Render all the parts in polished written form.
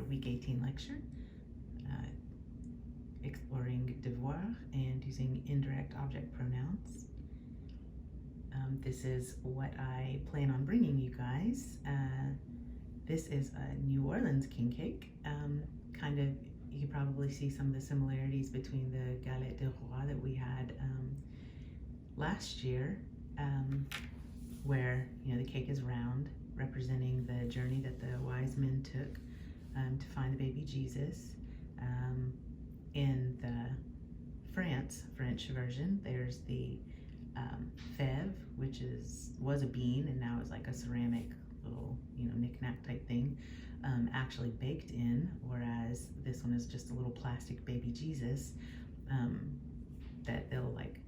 week 18 lecture, exploring devoir and using indirect object pronouns. This is what I plan on bringing you guys. This is a New Orleans king cake. Kind of, you can probably see some of the similarities between the galette de roi that we had last year, where the cake is round, representing the journey that the wise men took to find the baby Jesus. In the French version, there's the fève, which was a bean and now is like a ceramic little knick-knack type thing, actually baked in, whereas this one is just a little plastic baby Jesus that they'll like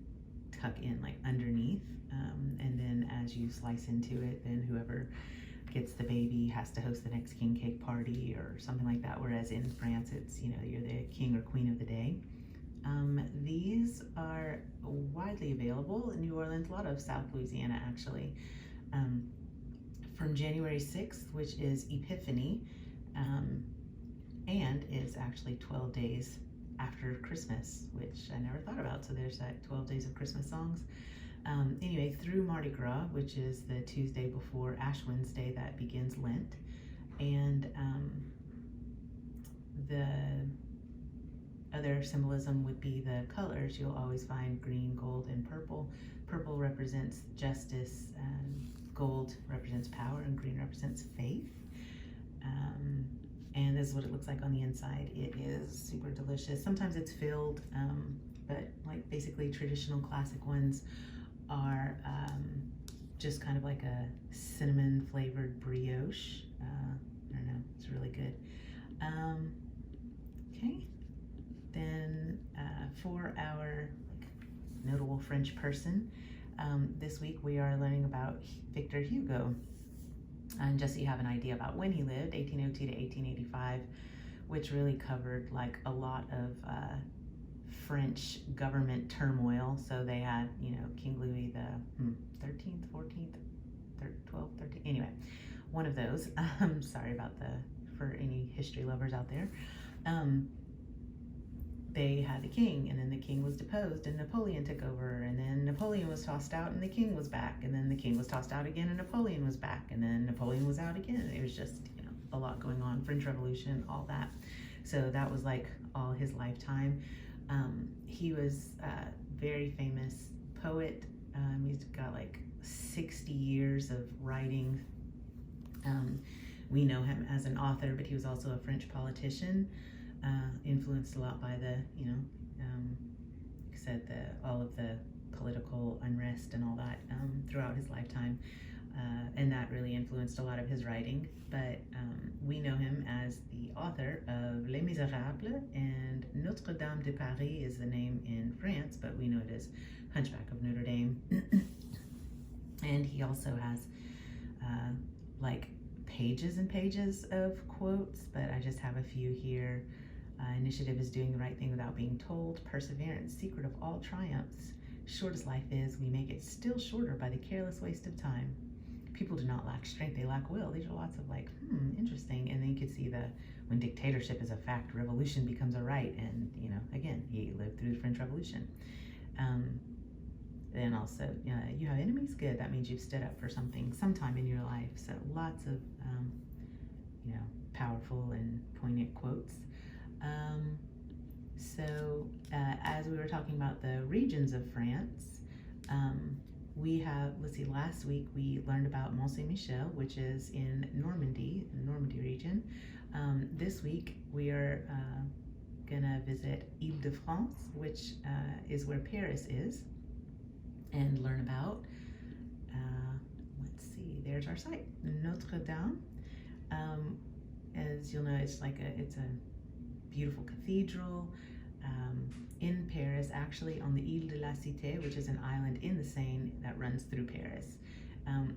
tuck in like underneath, and then as you slice into it, then whoever gets the baby has to host the next king cake party or something like that, whereas in France it's you're the king or queen of the day. These are widely available in New Orleans, a lot of South Louisiana actually, from January 6th, which is Epiphany, and is actually 12 days after Christmas, which I never thought about. So there's that 12 days of Christmas songs. Anyway, through Mardi Gras, which is the Tuesday before Ash Wednesday that begins Lent. And the other symbolism would be the colors. You'll always find green, gold, and purple. Purple represents justice, gold represents power, and green represents faith. And this is what it looks like on the inside. It is super delicious. Sometimes it's filled, but like basically traditional classic ones are just kind of like a cinnamon flavored brioche. I don't know, it's really good. Okay, then for our notable French person, this week we are learning about Victor Hugo. And just so you have an idea about when he lived, 1802 to 1885, which really covered like a lot of French government turmoil. So they had, King Louis the 13th, 14th, 12th, 13th, anyway, one of those. Sorry about for any history lovers out there. They had the king, and then the king was deposed and Napoleon took over, and then Napoleon was tossed out and the king was back, and then the king was tossed out again and Napoleon was back, and then Napoleon was out again. It was just a lot going on, French Revolution, all that. So that was like all his lifetime. He was a very famous poet. He's got like 60 years of writing. We know him as an author, but he was also a French politician. Influenced a lot by the, like I said, all of the political unrest and all that throughout his lifetime, and that really influenced a lot of his writing. But we know him as the author of Les Miserables, and Notre Dame de Paris is the name in France, but we know it as Hunchback of Notre Dame. And he also has like pages and pages of quotes, but I just have a few here. Initiative is doing the right thing without being told. Perseverance, secret of all triumphs. Short as life is, we make it still shorter by the careless waste of time. People do not lack strength, they lack will. These are lots of like, interesting. And then you can see when dictatorship is a fact, revolution becomes a right. And, again, he lived through the French Revolution. Then also, you have enemies, good. That means you've stood up for something sometime in your life. So lots of, powerful and poignant quotes. As we were talking about the regions of France, we have, last week we learned about Mont Saint-Michel, which is in Normandy, the Normandy region. This week we are gonna visit Île-de-France, which is where Paris is, and learn about, let's see, there's our site, Notre Dame. As you'll know, it's a beautiful cathedral in Paris, actually on the Île de la Cité, which is an island in the Seine that runs through Paris.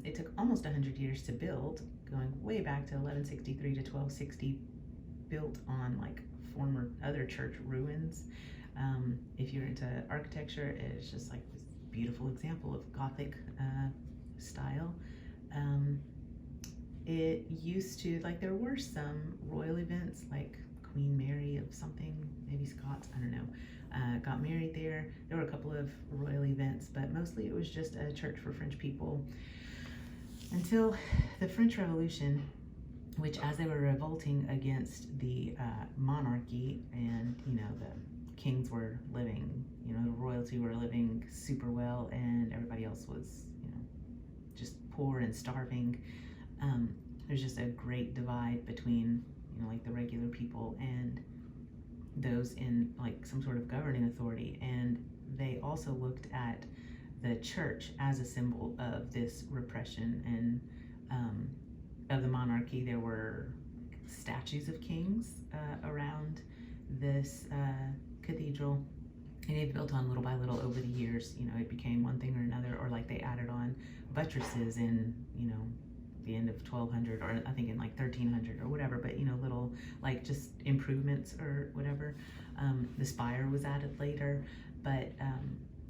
It took almost 100 years to build, going way back to 1163 to 1260, built on like former other church ruins. If you're into architecture, it's just like this beautiful example of Gothic style. it used to, like, there were some royal events, like Queen Mary of something, maybe Scots, I don't know, got married there. There were a couple of royal events, but mostly it was just a church for French people until the French Revolution, which, as they were revolting against the monarchy, and the kings were living, the royalty were living super well, and everybody else was just poor and starving. There's just a great divide between like the regular people and those in like some sort of governing authority, and they also looked at the church as a symbol of this repression and of the monarchy. There were statues of kings around this cathedral, and it built on little by little over the years. It became one thing or another, or like they added on buttresses in the end of 1200, or I think in like 1300 or whatever, but little like just improvements or whatever. The spire was added later, but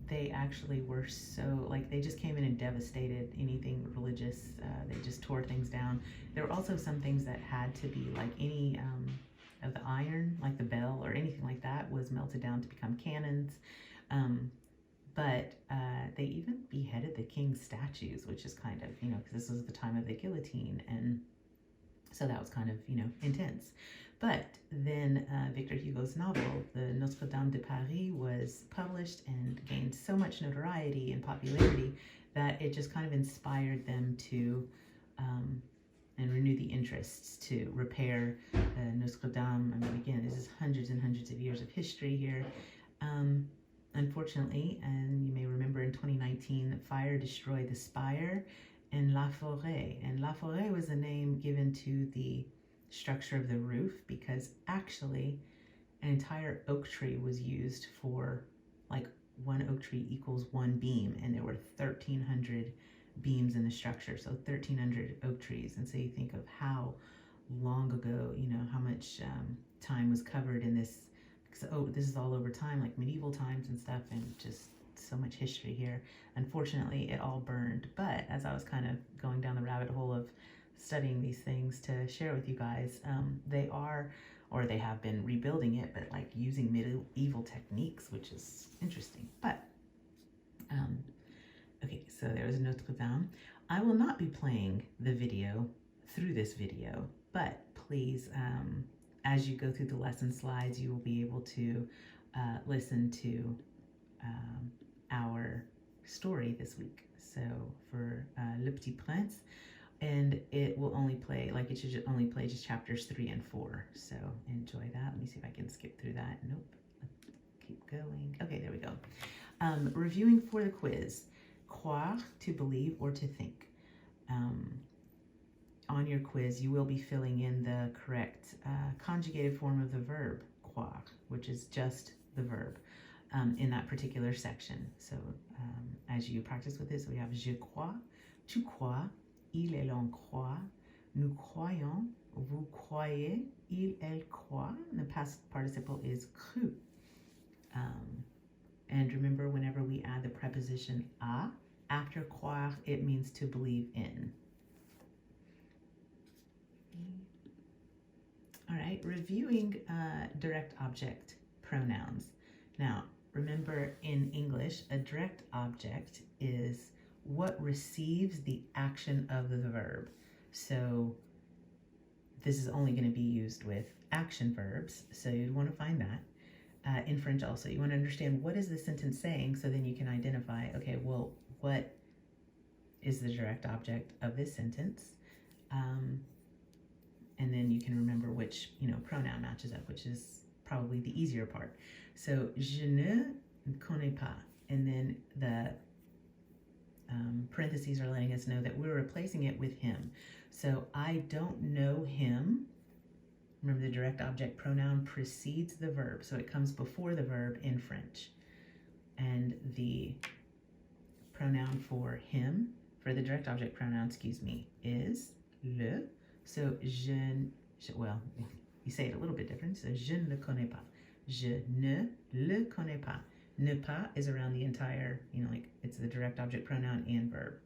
they actually were so, like, they just came in and devastated anything religious. They just tore things down. There were also some things that had to be, like, any of the iron, like the bell or anything like that, was melted down to become cannons. But they even beheaded the king's statues, which is kind of, because this was the time of the guillotine, and so that was kind of, intense. But then Victor Hugo's novel, the Notre Dame de Paris, was published and gained so much notoriety and popularity that it just kind of inspired them to and renew the interests to repair Notre Dame. I mean, again, this is hundreds and hundreds of years of history here. Unfortunately, and you may remember in 2019, fire destroyed the spire and La Forêt. And La Forêt was a name given to the structure of the roof, because actually an entire oak tree was used for, like, one oak tree equals one beam, and there were 1,300 beams in the structure, so 1,300 oak trees. And so you think of how long ago, how much time was covered in this. So this is all over time, like medieval times and stuff, and just so much history here. Unfortunately, it all burned. But as I was kind of going down the rabbit hole of studying these things to share with you guys, they have been rebuilding it, but like using medieval techniques, which is interesting. But okay, so there's Notre Dame. I will not be playing the video through this video, but please, as you go through the lesson slides, you will be able to listen to our story this week. So for Le Petit Prince, and it will only play, like, it should only play just chapters 3 and 4. So enjoy that. Let me see if I can skip through that. Nope. Let's keep going. Okay, there we go. Reviewing for the quiz. Croire, to believe or to think. On your quiz, you will be filling in the correct conjugated form of the verb croire, which is just the verb in that particular section. So as you practice with this, we have je crois, tu crois, il, elle, on croit, nous croyons, vous croyez, il, elle croit. And the past participle is cru. And remember, whenever we add the preposition a after croire, it means to believe in. All right, reviewing direct object pronouns. Now, remember, in English, a direct object is what receives the action of the verb. So this is only going to be used with action verbs, so you'd want to find that. In French also, you want to understand what is the sentence saying, so then you can identify, okay, well, what is the direct object of this sentence? And then you can remember which, pronoun matches up, which is probably the easier part. So, je ne connais pas. And then the parentheses are letting us know that we're replacing it with him. So, I don't know him. Remember, the direct object pronoun precedes the verb, so it comes before the verb in French. And the pronoun for him, for the direct object pronoun, is le. So, well, you say it a little bit different. So, je ne le connais pas. Je ne le connais pas. Ne pas is around the entire, like, it's the direct object pronoun and verb.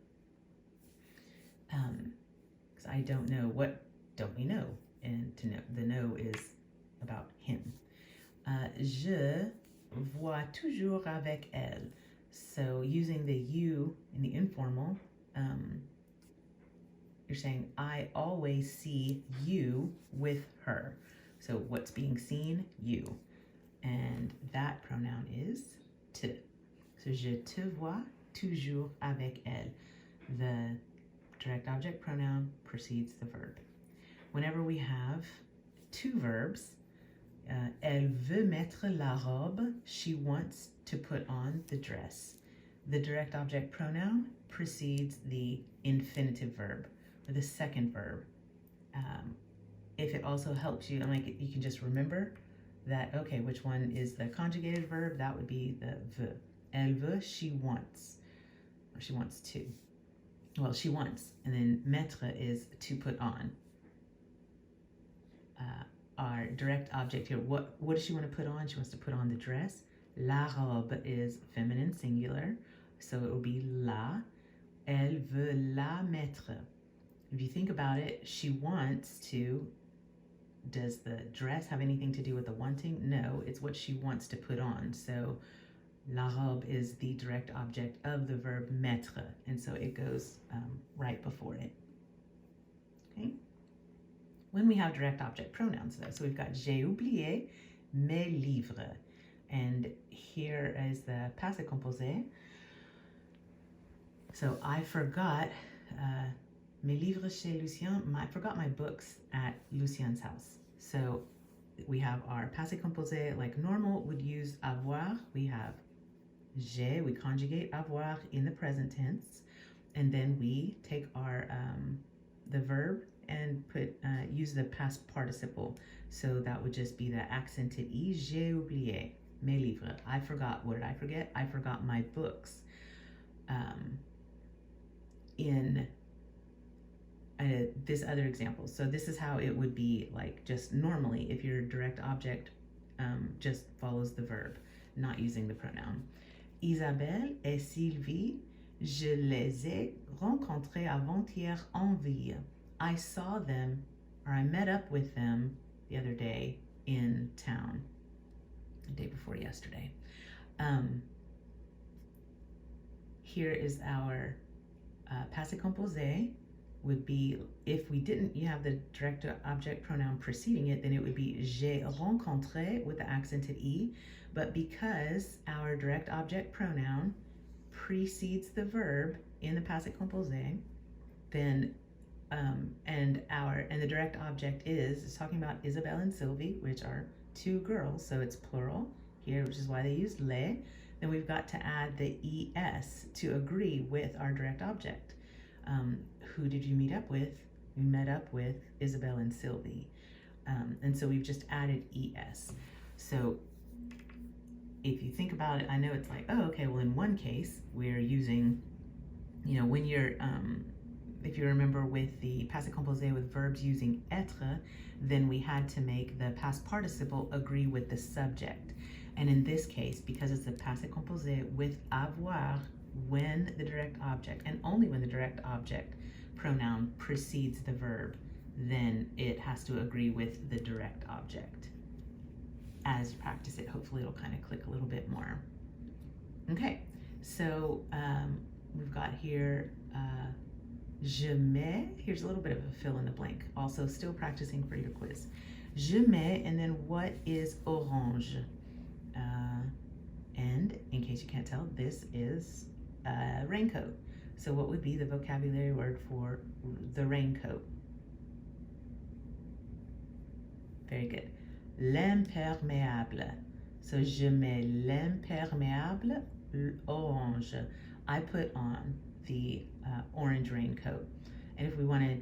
So I don't know. What don't we know? And to know, the know is about him. Je vois toujours avec elle. So using the you in the informal, you're saying, I always see you with her. So what's being seen? You. And that pronoun is te. So je te vois toujours avec elle. The direct object pronoun precedes the verb. Whenever we have two verbs, elle veut mettre la robe, she wants to put on the dress. The direct object pronoun precedes the infinitive verb, or the second verb. If it also helps you, and like you can just remember that, okay, which one is the conjugated verb? That would be the veut. Elle veut, she wants, or she wants to. Well, she wants, and then mettre is to put on. Our direct object here, what does she want to put on? She wants to put on the dress. La robe is feminine singular, so it will be la. Elle veut la mettre. If you think about it, she wants to. Does the dress have anything to do with the wanting? No, it's what she wants to put on. So la robe is the direct object of the verb mettre, and so it goes right before it. Okay. When we have direct object pronouns, though, so we've got j'ai oublié mes livres, and here is the passé composé. So I forgot mes livres chez Lucien. I forgot my books at Lucien's house. So we have our passé composé like normal would use avoir. We have j'ai, we conjugate avoir in the present tense, and then we take our the verb and use the past participle. So that would just be the accented E. J'ai oublié mes livres. I forgot. What did I forget? I forgot my books. In this other example. So this is how it would be like just normally if your direct object just follows the verb, not using the pronoun. Isabelle et Sylvie, je les ai rencontrés avant-hier en ville. I saw them, or I met up with them the other day in town, the day before yesterday. Here is our passé composé. Would be, if we didn't have the direct object pronoun preceding it, then it would be j'ai rencontré with the accented E. But because our direct object pronoun precedes the verb in the passé composé, then and the direct object is talking about Isabelle and Sylvie, which are two girls, so it's plural here, which is why they use les. Then we've got to add the es to agree with our direct object. Who did you meet up with? We met up with Isabelle and Sylvie. And so we've just added es. So if you think about it, I know it's like, oh, okay, well, in one case, we're using, when you're, if you remember with the passé composé with verbs using être, then we had to make the past participle agree with the subject. And in this case, because it's the passé composé with avoir, when the direct object, and only when the direct object pronoun precedes the verb, then it has to agree with the direct object. As you practice it, hopefully it'll kind of click a little bit more. Okay, so we've got here je mets, here's a little bit of a fill in the blank, also still practicing for your quiz. Je mets, and then what is orange? And in case you can't tell, this is raincoat. So what would be the vocabulary word for the raincoat? Very good. L'imperméable. So je mets l'imperméable orange. I put on the orange raincoat. And if we want to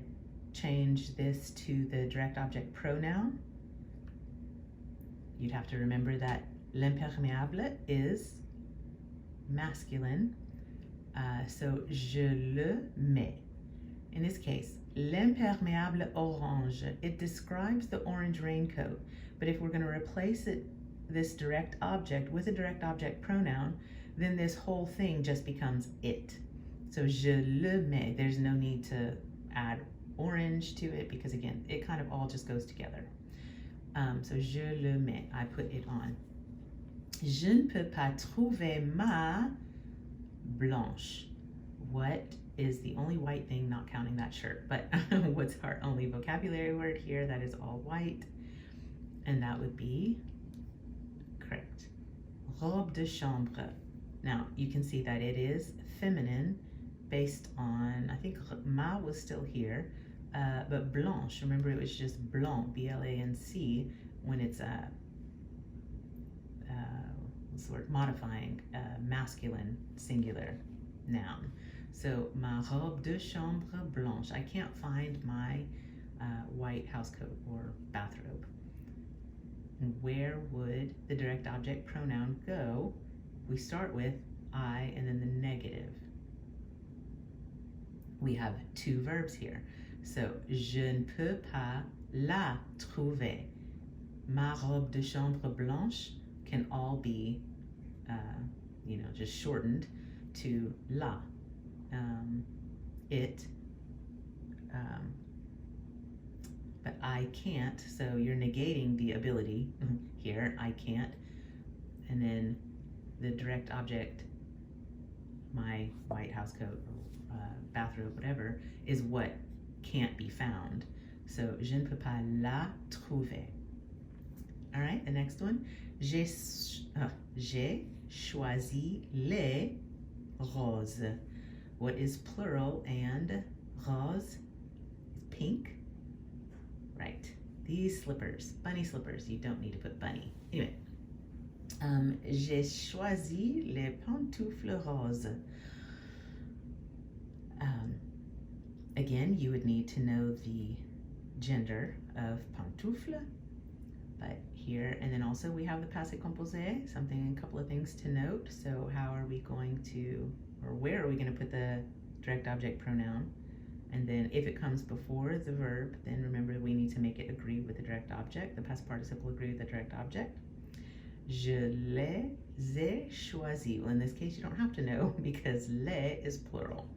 change this to the direct object pronoun, you'd have to remember that l'imperméable is masculine. So je le mets. In this case, l'imperméable orange, it describes the orange raincoat. But if we're going to replace this direct object with a direct object pronoun, then this whole thing just becomes it. So je le mets. There's no need to add orange to it because, again, it kind of all just goes together. So je le mets, I put it on. Je ne peux pas trouver ma blanche. What is the only white thing, not counting that shirt, but what's our only vocabulary word here that is all white? And that would be, correct, robe de chambre. Now, you can see that it is feminine based on, I think ma was still here, but blanche, remember it was just blanc, B-L-A-N-C, when it's what's the word, modifying masculine singular noun. So, ma robe de chambre blanche. I can't find my white housecoat or bathrobe. Where would the direct object pronoun go? We start with I and then the negative. We have two verbs here. So, je ne peux pas la trouver. Ma robe de chambre blanche can all be, just shortened to la. But I can't, so you're negating the ability here, I can't. And then the direct object, my white housecoat, bathrobe, whatever, is what can't be found. So, je ne peux pas la trouver. All right, the next one. J'ai choisi les roses. What is plural and rose is pink? Right. These slippers, bunny slippers, you don't need to put bunny. Anyway, j'ai choisi les pantoufles roses. Again, you would need to know the gender of pantoufle, but here, and then also we have the passé composé, a couple of things to note. So how are we going to, or where are we going to put the direct object pronoun? And then if it comes before the verb, then remember we need to make it agree with the direct object. The past participle agree with the direct object. Je les ai choisis. Well, in this case, you don't have to know because les is plural.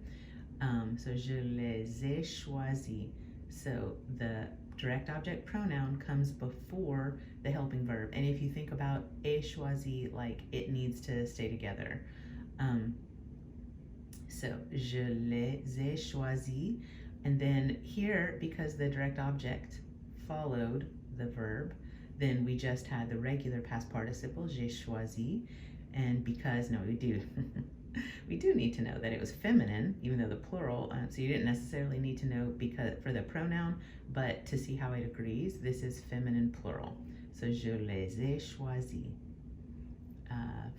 So je les ai choisis. So the direct object pronoun comes before the helping verb. And if you think about ai choisi, like it needs to stay together. So, je les ai choisis. And then here, because the direct object followed the verb, then we just had the regular past participle, j'ai choisi. And because, no, we do. We do need to know that it was feminine, even though the plural, so you didn't necessarily need to know because for the pronoun, but to see how it agrees, this is feminine plural. So, je les ai choisis.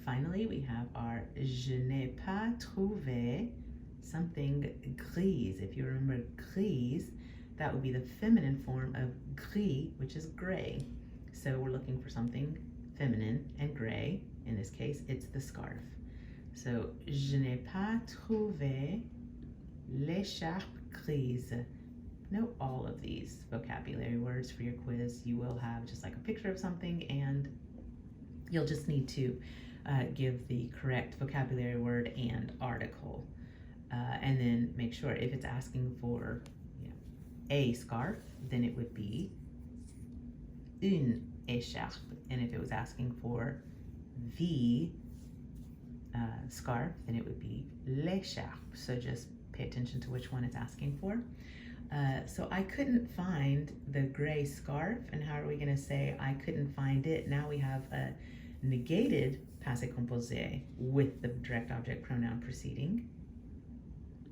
Finally, we have our je n'ai pas trouvé something grise. If you remember grise, that would be the feminine form of gris, which is gray. So we're looking for something feminine and gray. In this case, it's the scarf. So, je n'ai pas trouvé l'écharpe grise. Note all of these vocabulary words for your quiz. You will have just like a picture of something, and you'll just need to give the correct vocabulary word and article. And then make sure if it's asking for a scarf, then it would be une écharpe. And if it was asking for the scarf, then it would be l'écharpe. So just pay attention to which one it's asking for. So I couldn't find the gray scarf, and how are we going to say I couldn't find it? Now we have a negated passé composé with the direct object pronoun preceding.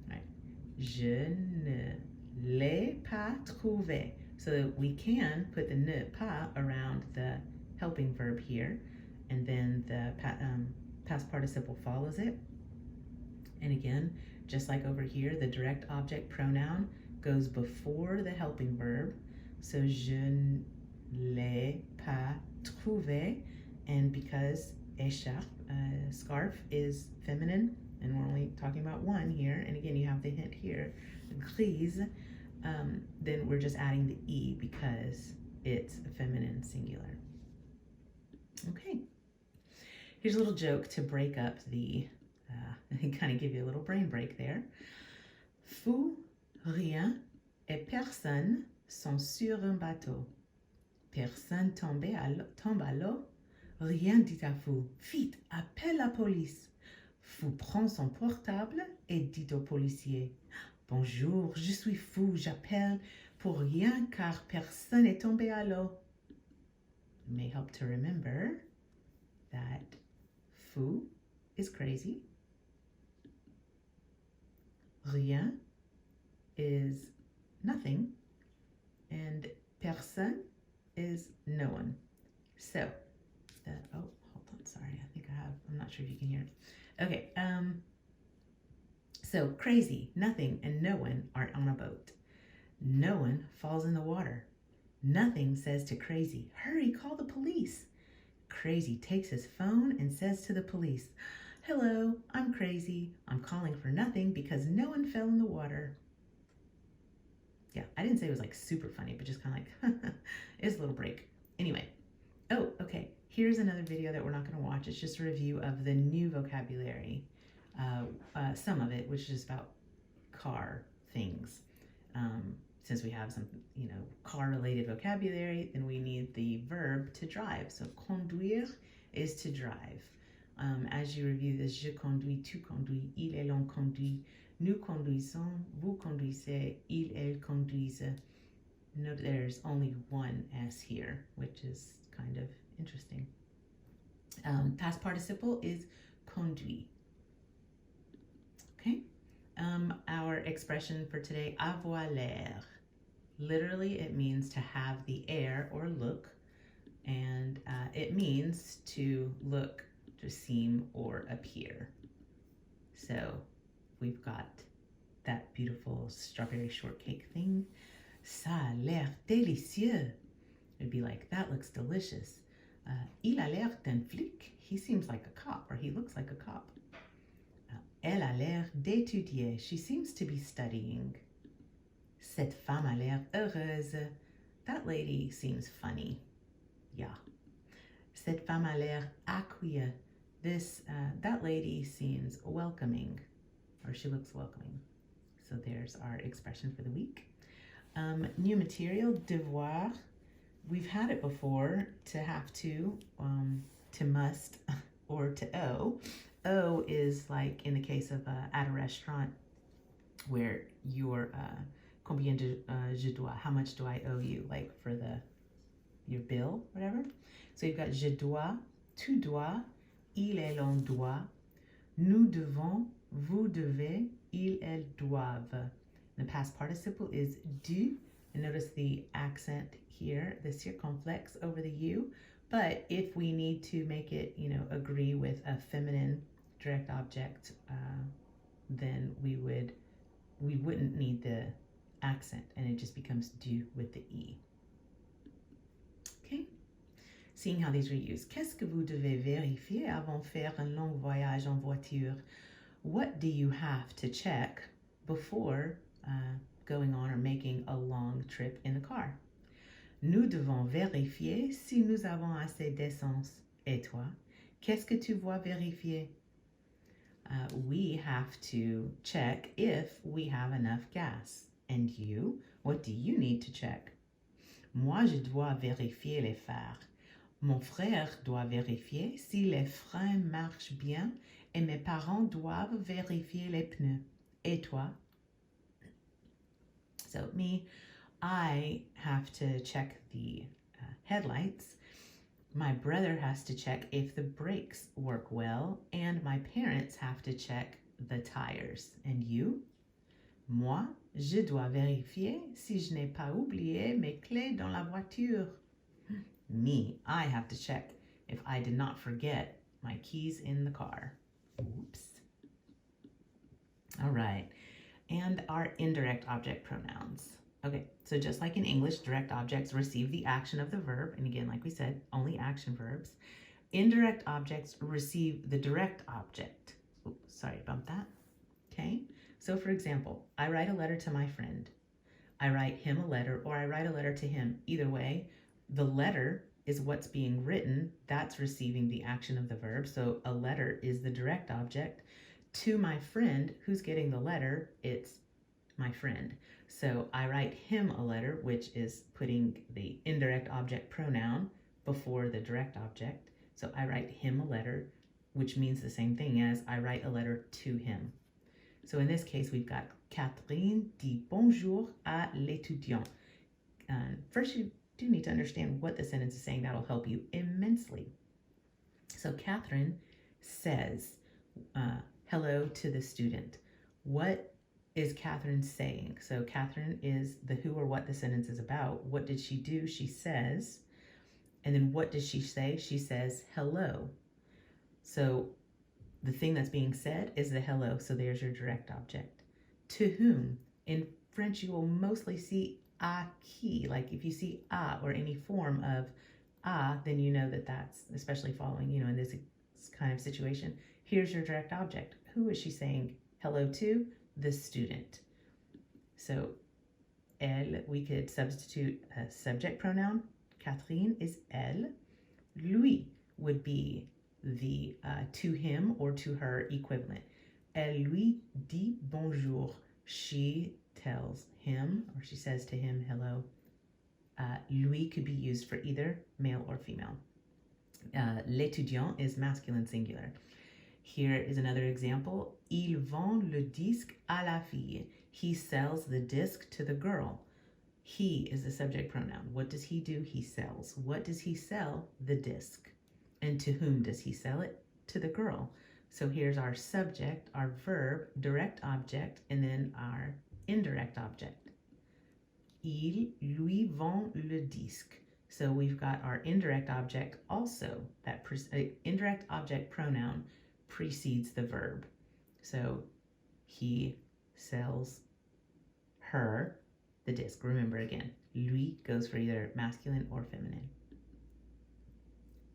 Right. Je ne l'ai pas trouvé. So we can put the ne pas around the helping verb here, and then the past participle follows it. And again, just like over here, the direct object pronoun goes before the helping verb. So, je ne l'ai pas trouvé. And because écharpe, scarf, is feminine, and we're only talking about one here, and again, you have the hint here, grise, then we're just adding the E because it's a feminine singular. Okay. Here's a little joke to break up the, kind of give you a little brain break there. Fou, rien, et personnes sont sur un bateau. Personne tombe à l'eau. Rien dit à Fou. Vite, appelle la police. Fou prend son portable et dit au policier, bonjour, je suis Fou, j'appelle pour rien car personne n'est tombé à l'eau. It may help to remember that Fou is crazy. Rien is nothing. And personne is no one. So, oh, hold on, sorry. I'm not sure if you can hear it. Okay, so crazy, nothing, and no one are on a boat. No one falls in the water. Nothing says to crazy, hurry, call the police. Crazy takes his phone and says to the police, hello, I'm crazy. I'm calling for nothing because no one fell in the water. Yeah, I didn't say it was like super funny, but just kind of like, it's a little break. Anyway, oh, okay. Here's another video that we're not going to watch. It's just a review of the new vocabulary, some of it, which is about car things. Since we have some, car-related vocabulary, then we need the verb to drive. So conduire is to drive. As you review this, je conduis, tu conduis, il, elle, on conduit, nous conduisons, vous conduisez, il, elle conduisent. Note there's only one S here, which is kind of interesting. Past participle is conduit. Okay. Our expression for today, avoir l'air. Literally, it means to have the air or look, and it means to look, to seem, or appear. So we've got that beautiful strawberry shortcake thing. Ça a l'air délicieux. It'd be like, that looks delicious. Il a l'air d'un flic. He seems like a cop, or he looks like a cop. Elle a l'air d'étudier. She seems to be studying. Cette femme a l'air heureuse. That lady seems funny. Yeah. Cette femme a l'air accueillie. That lady seems welcoming, or she looks welcoming. So there's our expression for the week. New material, devoir. We've had it before, to have to must, or to owe. Owe is like in the case of at a restaurant where you're combien je dois, how much do I owe you, like for your bill, whatever. So you've got je dois, tu dois, il, elle, on doit, nous devons, vous devez, ils, elles doivent. The past participle is du, and notice the accent here, the circumflex over the U. But if we need to make it, agree with a feminine direct object, then we wouldn't need the accent, and it just becomes du with the E. Okay? Seeing how these are used. Qu'est-ce que vous devez vérifier avant faire un long voyage en voiture? What do you have to check before going on or making a long trip in the car? Nous devons vérifier si nous avons assez d'essence. Et toi, qu'est-ce que tu vas vérifier? We have to check if we have enough gas. And you, what do you need to check? Moi, je dois vérifier les phares. Mon frère doit vérifier si les freins marchent bien et mes parents doivent vérifier les pneus. Et toi? So me, I have to check the headlights. My brother has to check if the brakes work well, and my parents have to check the tires. And you? Moi, je dois vérifier si je n'ai pas oublié mes clés dans la voiture. Me, I have to check if I did not forget my keys in the car. Oops. All right. And our indirect object pronouns. Okay, so just like in English, direct objects receive the action of the verb. And again, like we said, only action verbs. Indirect objects receive the direct object. Oops, sorry about that. Okay, so for example, I write a letter to my friend. I write him a letter, or I write a letter to him. Either way, the letter is what's being written. That's receiving the action of the verb. So a letter is the direct object. To my friend who's getting the letter, it's my friend. So I write him a letter, which is putting the indirect object pronoun before the direct object. So I write him a letter, which means the same thing as I write a letter to him. So in this case, we've got Catherine dit bonjour à l'étudiant. First, you do need to understand what the sentence is saying. That'll help you immensely. So Catherine says hello to the student. What is Catherine saying? So Catherine is the who or what the sentence is about. What did she do? She says. And then what does she say? She says hello. So the thing that's being said is the hello. So there's your direct object. To whom? In French, you will mostly see à qui. Like if you see à or any form of à, then you know that that's, especially following, in this kind of situation. Here's your direct object. Who is she saying hello to? The student. So elle, we could substitute a subject pronoun. Catherine is elle. Lui would be the to him or to her equivalent. Elle lui dit bonjour. She tells him, or she says to him, hello. Lui could be used for either male or female. L'étudiant is masculine singular. Here is another example. Il vend le disque à la fille. He sells the disc to the girl. He is the subject pronoun. What does he do? He sells. What does he sell? The disc. And to whom does he sell it? To the girl. So here's our subject, our verb, direct object, and then our indirect object. Il lui vend le disque. So we've got our indirect object also. That indirect object pronoun precedes the verb. So he sells her the disc. Remember again, lui goes for either masculine or feminine.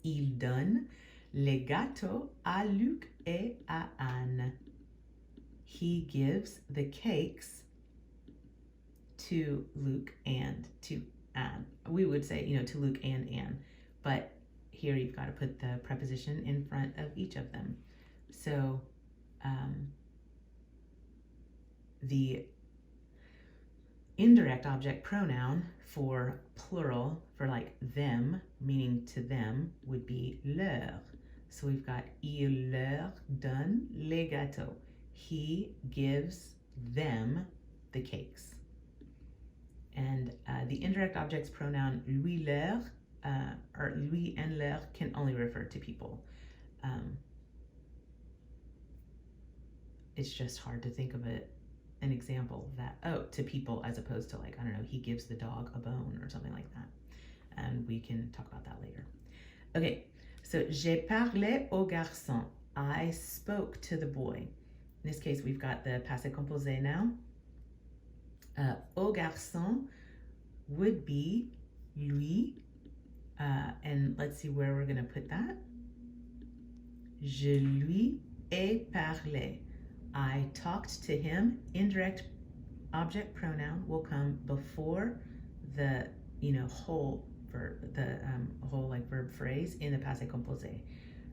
Il donne les gâteaux à Luc et à Anne. He gives the cakes to Luke and to Anne. We would say, to Luke and Anne, but here you've got to put the preposition in front of each of them. So the indirect object pronoun for plural, for like them, meaning to them, would be leur. So we've got il leur donne les gâteaux. He gives them the cakes. And the indirect object's pronoun lui leur, or lui and leur, can only refer to people. It's just hard to think of an example of that, to people, as opposed to like, I don't know, he gives the dog a bone or something like that. And we can talk about that later. Okay, so j'ai parlé au garçon. I spoke to the boy. In this case, we've got the passé composé now. Au garçon would be lui, and let's see where we're going to put that. Je lui ai parlé. I talked to him. Indirect object pronoun will come before the whole verb, the whole like verb phrase in the passé composé.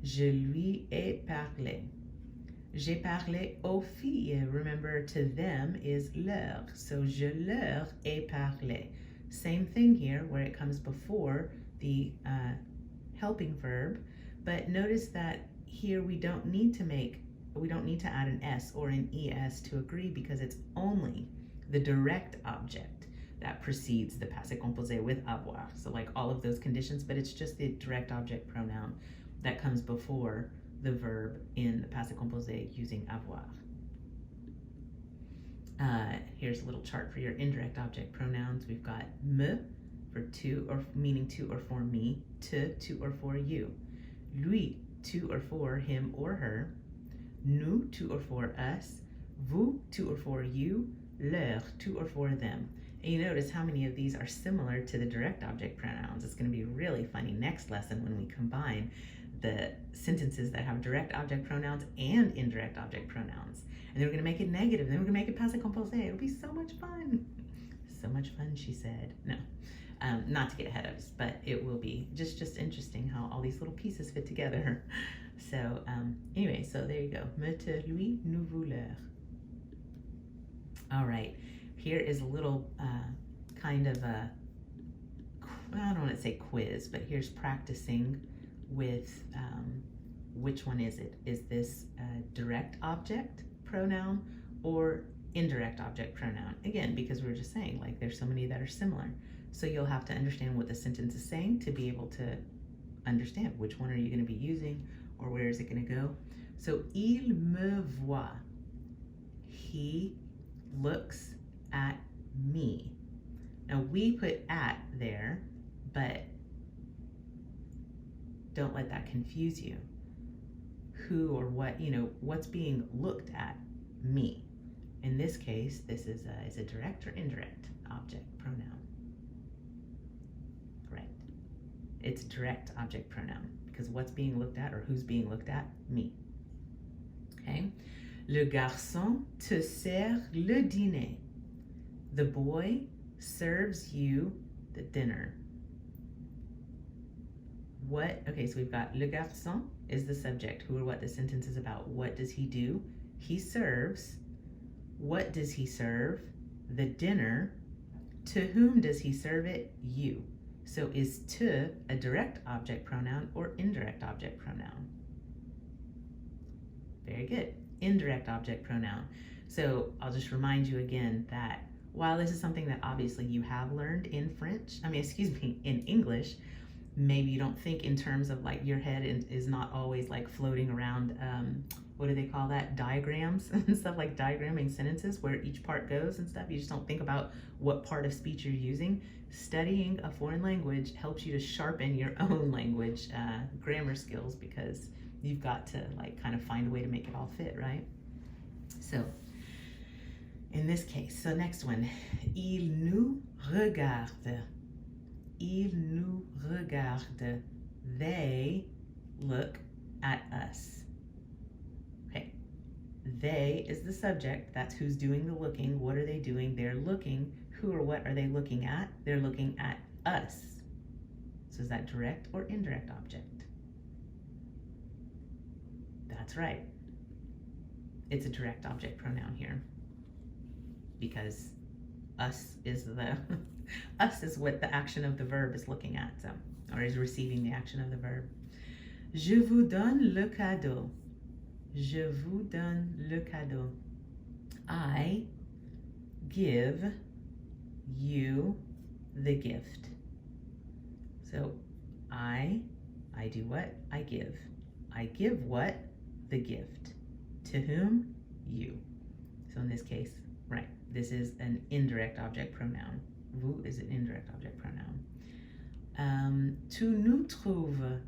Je lui ai parlé. J'ai parlé aux filles. Remember, to them is leur. So je leur ai parlé. Same thing here, where it comes before the helping verb, but notice that here we don't need to add an S or an ES to agree, because it's only the direct object that precedes the passé composé with avoir. So like all of those conditions, but it's just the direct object pronoun that comes before the verb in the passé composé using avoir. Here's a little chart for your indirect object pronouns. We've got me for to or meaning to or for me, to or for you, lui to or for him or her, nous to or for us, vous to or for you, leur to or for them. And you notice how many of these are similar to the direct object pronouns. It's going to be really funny next lesson when we combine the sentences that have direct object pronouns and indirect object pronouns. And then we're going to make it negative, and then we're going to make it passé composé. It'll be so much fun. So much fun, she said. No, not to get ahead of us, but it will be just interesting how all these little pieces fit together. So anyway, so there you go. Me, te, lui, nous, vous, leur. All right. here is a little kind of a, I don't want to say quiz, but here's practicing with which one is it? Is this direct object pronoun or indirect object pronoun? Again, because we were just saying, like, there's so many that are similar. So you'll have to understand what the sentence is saying to be able to understand which one are you going to be using or where is it going to go. So, il me voit. He looks at me. Now, we put at there, but don't let that confuse you. Who or what, what's being looked at? Me. In this case, this is a direct or indirect object pronoun. Right. It's a direct object pronoun because what's being looked at or who's being looked at? Me. Okay. Le garçon te sert le dîner. The boy serves you the dinner. What? Okay, so we've got le garçon is the subject, who or what the sentence is about. What does he do? He serves. What does he serve? The dinner. To whom does he serve it? You. So is te a direct object pronoun or indirect object pronoun? Very good. Indirect object pronoun. So I'll just remind you again that while this is something that obviously you have learned in in English, maybe you don't think in terms of like your head is not always like floating around, what do they call that? Diagrams and stuff, like diagramming sentences where each part goes and stuff. You just don't think about what part of speech you're using. Studying a foreign language helps you to sharpen your own language grammar skills because you've got to like kind of find a way to make it all fit, right? So in this case, so next one, il nous regarde. Il nous regarde. They look at us. Okay. They is the subject. That's who's doing the looking. What are they doing? They're looking. Who or what are they looking at? They're looking at us. So is that direct or indirect object? That's right. It's a direct object pronoun here because us is the us is what the action of the verb is looking at, so, or is receiving the action of the verb. Je vous donne le cadeau. Je vous donne le cadeau. I give you the gift. So I do what? I give. I give what? The gift. To whom? You. So in this case, right, this is an indirect object pronoun. Vous is an indirect object pronoun. Tu nous trouves.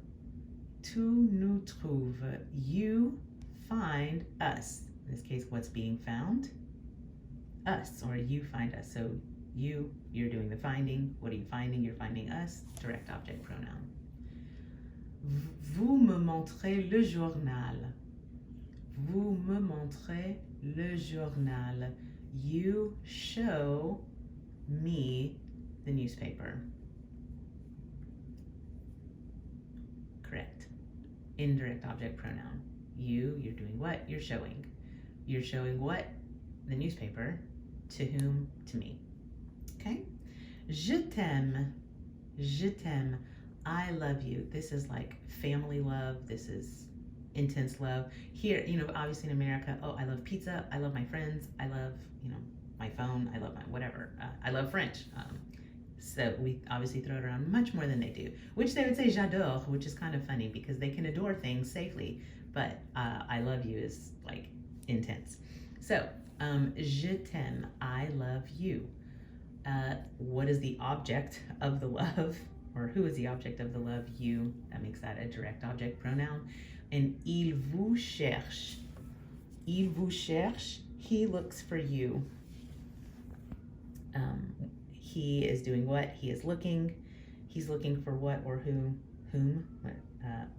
Tu nous trouves. You find us. In this case, what's being found? Us, or you find us. So you're doing the finding. What are you finding? You're finding us. Direct object pronoun. Vous me montrez le journal. Vous me montrez le journal. You show me the newspaper. Correct. Indirect object pronoun. You're doing what? You're showing. You're showing what? The newspaper. To whom? To me. Okay? Je t'aime. Je t'aime. I love you. This is like family love. This is intense love. Here, obviously in America, oh, I love pizza. I love my friends. I love, my phone. I love my whatever. I love French. So we obviously throw it around much more than they do, which they would say j'adore, which is kind of funny because they can adore things safely, but I love you is like intense. So, je t'aime, I love you. What is the object of the love? Or who is the object of the love? You. That makes that a direct object pronoun. And il vous cherche. Il vous cherche. He looks for you. He is doing what? He is looking. He's looking for what or who? Whom?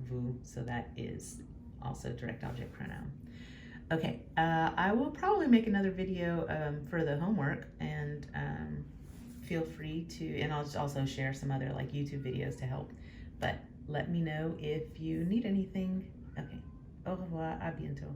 Vous. So that is also direct object pronoun. Okay, I will probably make another video for the homework, and feel free to, and I'll also share some other like YouTube videos to help, but let me know if you need anything. Okay, au revoir, à bientôt.